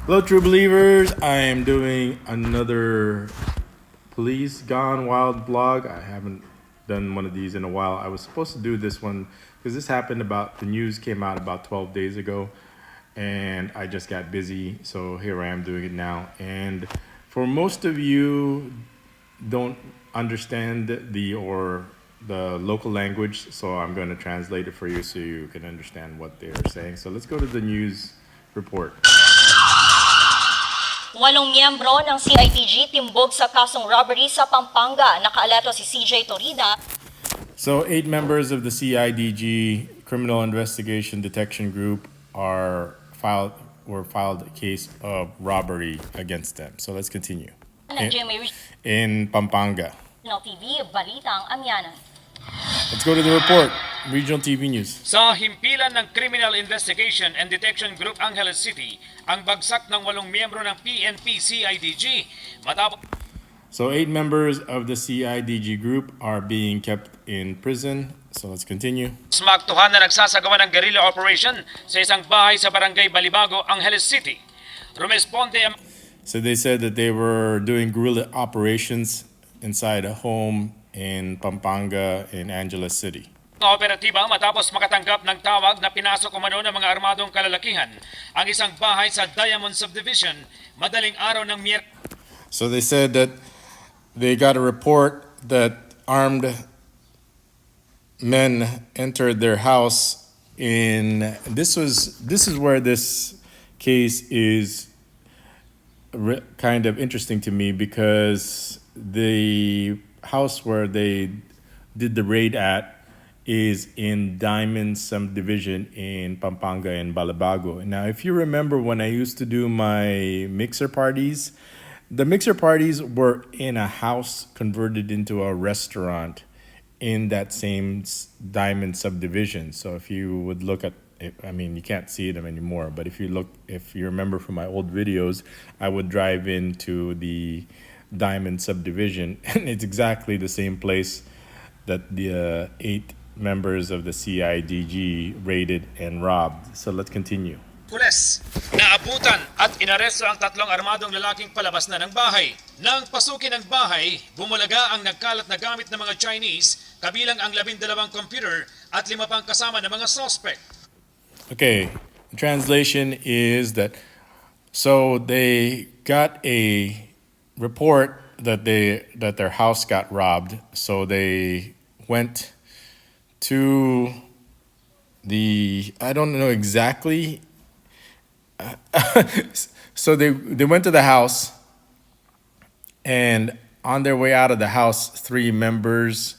Hello, true believers. I am doing another Police Gone Wild blog. I haven't done one of these in a while. I was supposed to do this one because this happened the news came out about 12 days ago, and I just got busy. So here I am doing it now. And for most of you, don't understand the local language, so I'm going to translate it for you so you can understand what they're saying. So let's go to the news report. 8 miyembro ng CIDG timbog sa kasong robbery sa Pampanga. Nakaalerto si CJ Torida. So 8 members of the CIDG Criminal Investigation Detection Group filed a case of robbery against them. So let's continue. In Pampanga. TV, Balitang Amyanan. Let's go to the report. Regional TV News. Sa himpilan ng Criminal Investigation and Detection Group Angeles City, ang bagsak ng 8 miyembro ng PNP CIDG matapos. So 8 members of the CIDG group are being kept in prison. So let's continue. Magtuhan na nagsasagawa ng guerrilla operation sa isang bahay sa barangay Balibago, Angeles City. Rumesponde ang... So they said that they were doing guerrilla operations inside a home in Pampanga in Angeles City. Ang operatiba matapos makatanggap ng tawag na pinasok umano ng mga armadong kalalakihan ang isang bahay sa Diamond Subdivision madaling araw ng Miyerkules. So they said that they got a report that armed men entered their house this is where this case is kind of interesting to me, because the house where they did the raid at is in Diamond Subdivision in Pampanga and Balibago. Now, if you remember when I used to do my mixer parties, the mixer parties were in a house converted into a restaurant in that same Diamond Subdivision. So if you would look at it, I mean, you can't see them anymore, but if you remember from my old videos, I would drive into the Diamond Subdivision, and it's exactly the same place that the 8 members of the CIDG raided and robbed. So let's continue. Pules, naabutan at inaresto ang 3 armadong lalaking palabas na ng bahay. Nang pasukin ang bahay, bumulaga ang nagkalat na gamit ng mga Chinese, kabilang ang 12 computer at 5 pang kasama ng mga suspect. Okay, the translation is that so they got a report that their house got robbed, so they went to I don't know exactly. So they went to the house, and on their way out of the house, 3 members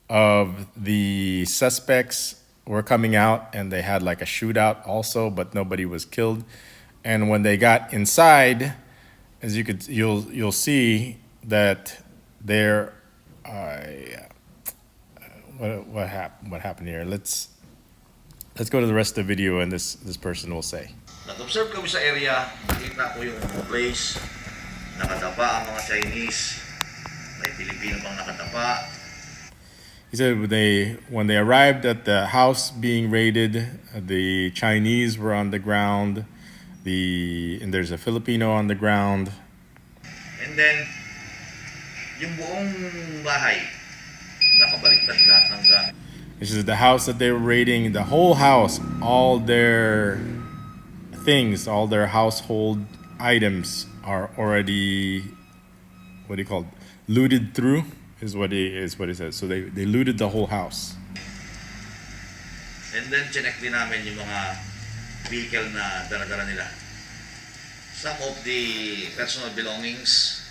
of the suspects were coming out, and they had like a shootout also, but nobody was killed. And when they got inside, as you'll see that there what happened here. Let's go to the rest of the video, and this person will say. Nag-observe kami sa area, nakita ko yung place, nakatapa ang mga Chinese, may Pilipino pang nakatapa. He said when they arrived at the house being raided, the Chinese were on the ground, and there's a Filipino on the ground. And then, yung buong bahay, nakabaliktad lahat ng gamit. This is the house that they were raiding, the whole house, all their things, all their household items are already, looted through, is what he says. So they looted the whole house. And then, chinek din namin yung mga vehicle na dala-dala nila. Some of the personal belongings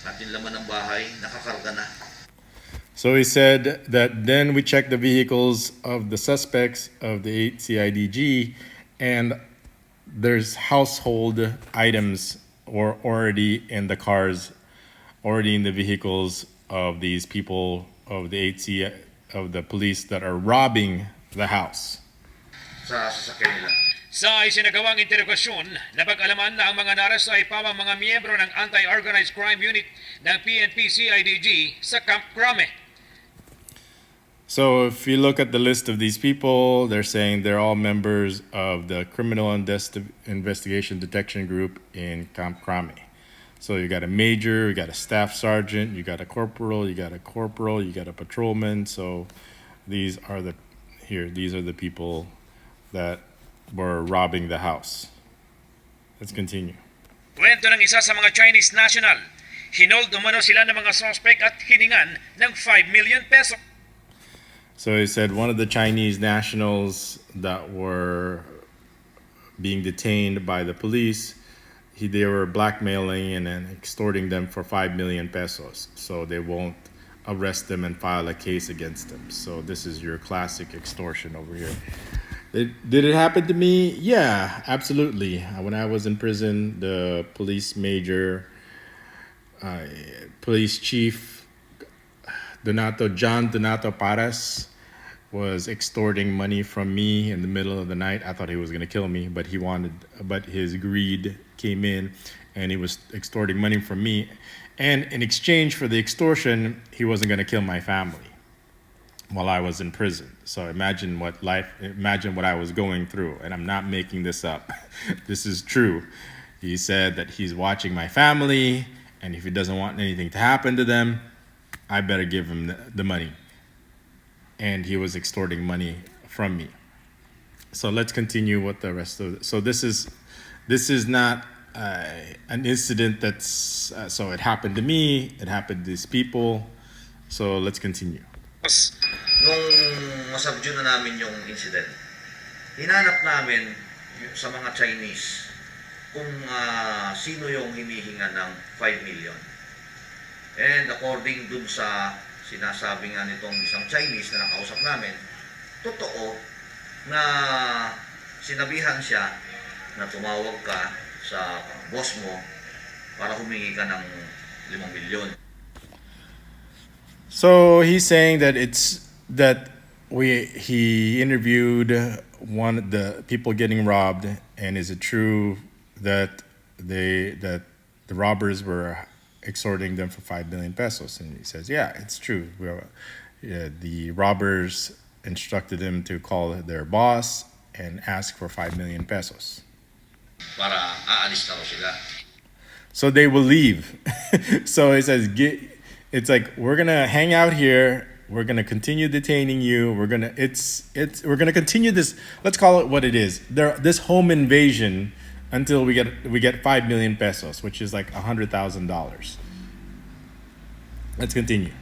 at yung laman ng bahay, nakakarga na. So he said that then we checked the vehicles of the suspects of the 8 CIDG, and there's household items already in the cars, already in the vehicles of these people of the 8C of the police that are robbing the house. Sa sasakyan nila. Sa isinagawang interogasyon, napag-alaman na ang mga naresto ay pawang mga miyembro ng Anti-Organized Crime Unit ng PNP CIDG sa Camp Crame. So if you look at the list of these people, they're saying they're all members of the Criminal Investigation Detection Group in Camp Crame. So you got a major, you got a staff sergeant, you got a corporal, you got a corporal, you got a patrolman. So these are the people that were robbing the house. Let's continue. Kwento ng isa sa mga Chinese national, hinold umano sila ng mga suspect at hiningan ng 5 million peso. So he said one of the Chinese nationals that were being detained by the police, they were blackmailing and then extorting them for 5 million pesos. So they won't arrest them and file a case against them. So this is your classic extortion over here. Did it happen to me? Yeah, absolutely. When I was in prison, the police chief, John Donato Paras, was extorting money from me in the middle of the night. I thought he was going to kill me, but his greed came in and he was extorting money from me. And in exchange for the extortion, he wasn't going to kill my family while I was in prison. So imagine what I was going through. And I'm not making this up. This is true. He said that he's watching my family, and if he doesn't want anything to happen to them, I better give him the money. And he was extorting money from me. So let's continue with the rest of it. So this is not an incident that's, so it happened to me, it happened to these people. So let's continue. Nung masubdue na namin yung incident, hinanap namin sa mga Chinese kung sino yung hinihinga ng 5 million. And according dun sa sinasabi nga nitong isang Chinese na nakausap namin, totoo na sinabihan siya na tumawag ka sa boss mo para humingi ka ng 5 milyon. So he's saying that he interviewed one of the people getting robbed, and is it true that the robbers were extorting them for 5 million pesos? And he says, yeah, it's true. The robbers instructed him to call their boss and ask for 5 million pesos. Para aalis na sila. So they will leave. So he says, it's like, we're gonna hang out here. We're gonna continue detaining you. We're gonna continue this. Let's call it what it is. This home invasion until we get 5 million pesos, which is like $100,000. Let's continue.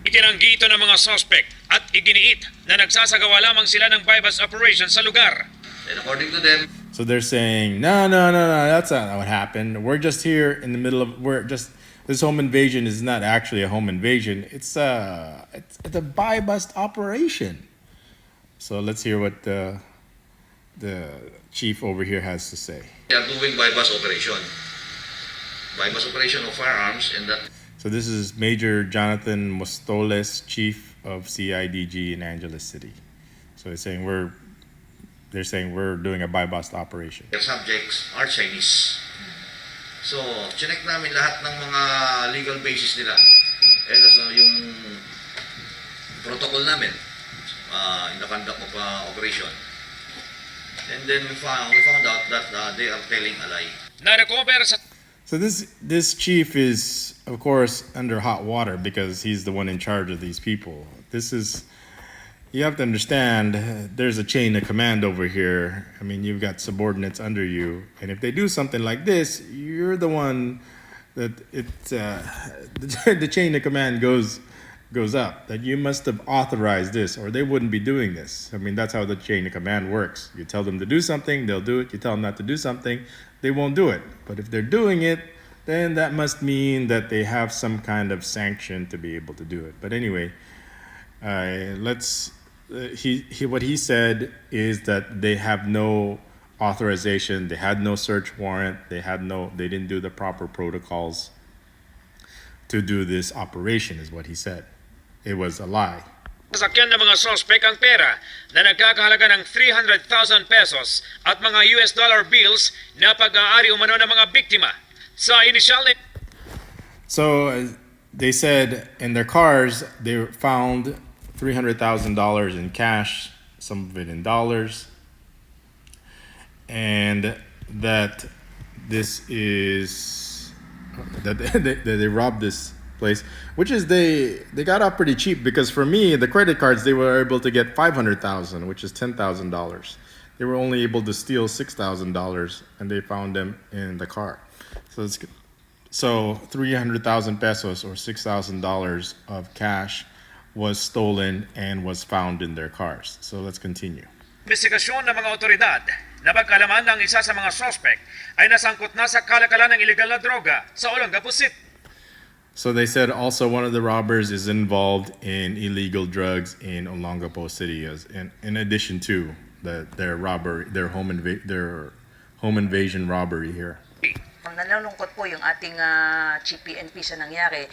Itinanggi ito ng mga suspect at iginiit na nagsasagawa lamang sila ng bypass operation sa lugar. And according to them, So they're saying, no, that's not what happened. We're just here in the middle of, this home invasion is not actually a home invasion. It's a buy bust operation. So let's hear what the chief over here has to say. they are doing bypass operation. Bypass operation of firearms, and that So this is Major Jonathan Mostoles, chief of CIDG in Angeles City. So they're saying we're doing a buy bust operation. their subjects are Chinese. So, chinek namin lahat ng mga legal basis nila. And yung protocol namin in the conduct of operation. And then we found out that they are telling a lie. Na-recover sa So this chief is, of course, under hot water because he's the one in charge of these people. You have to understand, there's a chain of command over here. I mean, you've got subordinates under you, and if they do something like this, you're the one that the chain of command goes up. That you must have authorized this, or they wouldn't be doing this. I mean, that's how the chain of command works. You tell them to do something, they'll do it. You tell them not to do something, they won't do it. But if they're doing it, then that must mean that they have some kind of sanction to be able to do it. But anyway, what he said is that they have no authorization, they had no search warrant, they didn't do the proper protocols to do this operation, is what he said. It was a lie. sasakyan ng mga suspect ang pera na nagkakahalaga ng 300,000 pesos at mga US dollar bills na pag-aari umano ng mga biktima. Sa inisyal na So they said in their cars they found $300,000 in cash, some of it in dollars, and that this is that they robbed this place, which is they got off pretty cheap, because for me, the credit cards, they were able to get $500,000, which is $10,000. They were only able to steal $6,000, and they found them in the car. So 300,000 pesos or $6,000 of cash was stolen and was found in their cars. So let's continue. Investigasyon ng mga otoridad na pagkalaman ng isa sa mga suspect ay nasangkot na sa kalakalan ng illegal na droga sa Olongapo City. So they said also one of the robbers is involved in illegal drugs in Olongapo City, in addition to their home invasion robbery here. Nalulungkot po yung ating Chief PNP sa nangyari.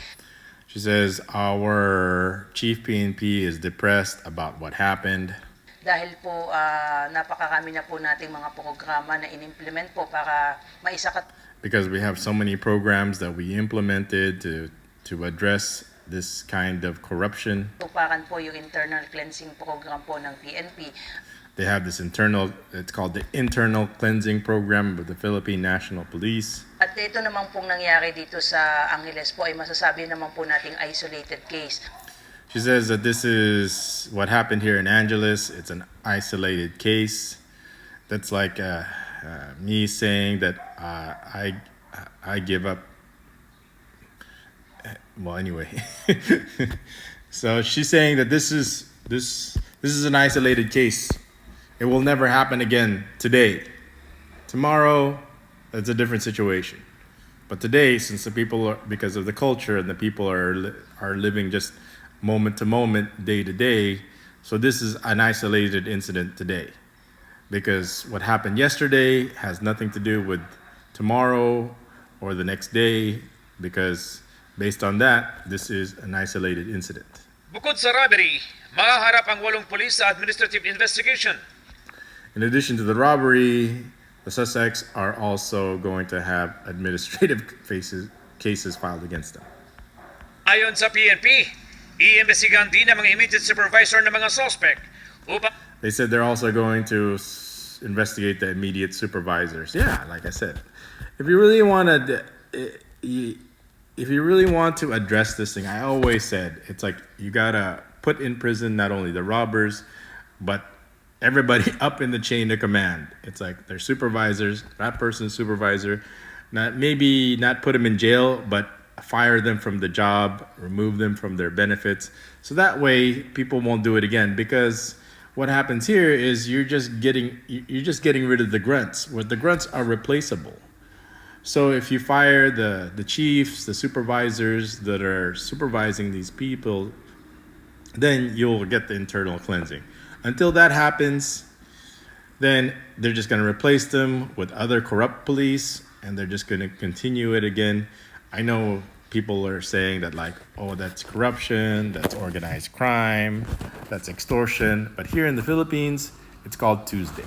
She says our Chief PNP is depressed about what happened. Dahil po napakarami na po nating mga programa na in-implement po para maisakat. Because we have so many programs that we implemented to address this kind of corruption. Tupakan po yung internal cleansing program po ng PNP. They have this it's called the internal cleansing program with the Philippine National Police. At ito naman pong nangyari dito sa Angeles po ay masasabi naman po nating isolated case. She says that this is what happened here in Angeles. It's an isolated case. That's like me saying that I give up. Well, anyway. So she's saying that this is an isolated case. It will never happen again today. Tomorrow, that's a different situation. But today, since the people are, because of the culture, and the people are living just moment to moment, day to day, so this is an isolated incident today. Because what happened yesterday has nothing to do with tomorrow or the next day, because based on that, this is an isolated incident. Bukod sa robbery, mahaharap ang 8 pulis sa administrative investigation. In addition to the robbery, the suspects are also going to have administrative cases filed against them. Ayon sa PNP, iimbestigahan din ang mga immediate supervisor ng mga suspect upang They said they're also going to investigate the immediate supervisors. Yeah, like I said, if you really want to address this thing, I always said it's like you gotta put in prison not only the robbers, but everybody up in the chain of command. It's like their supervisors, that person's supervisor, not put them in jail, but fire them from the job, remove them from their benefits. So that way people won't do it again, because what happens here is you're just getting rid of the grunts. Where the grunts are replaceable. So if you fire the chiefs, the supervisors that are supervising these people, then you'll get the internal cleansing. Until that happens, then they're just going to replace them with other corrupt police, and they're just going to continue it again. I know people are saying that, like, oh, that's corruption, that's organized crime, that's extortion. But here in the Philippines, it's called Tuesday.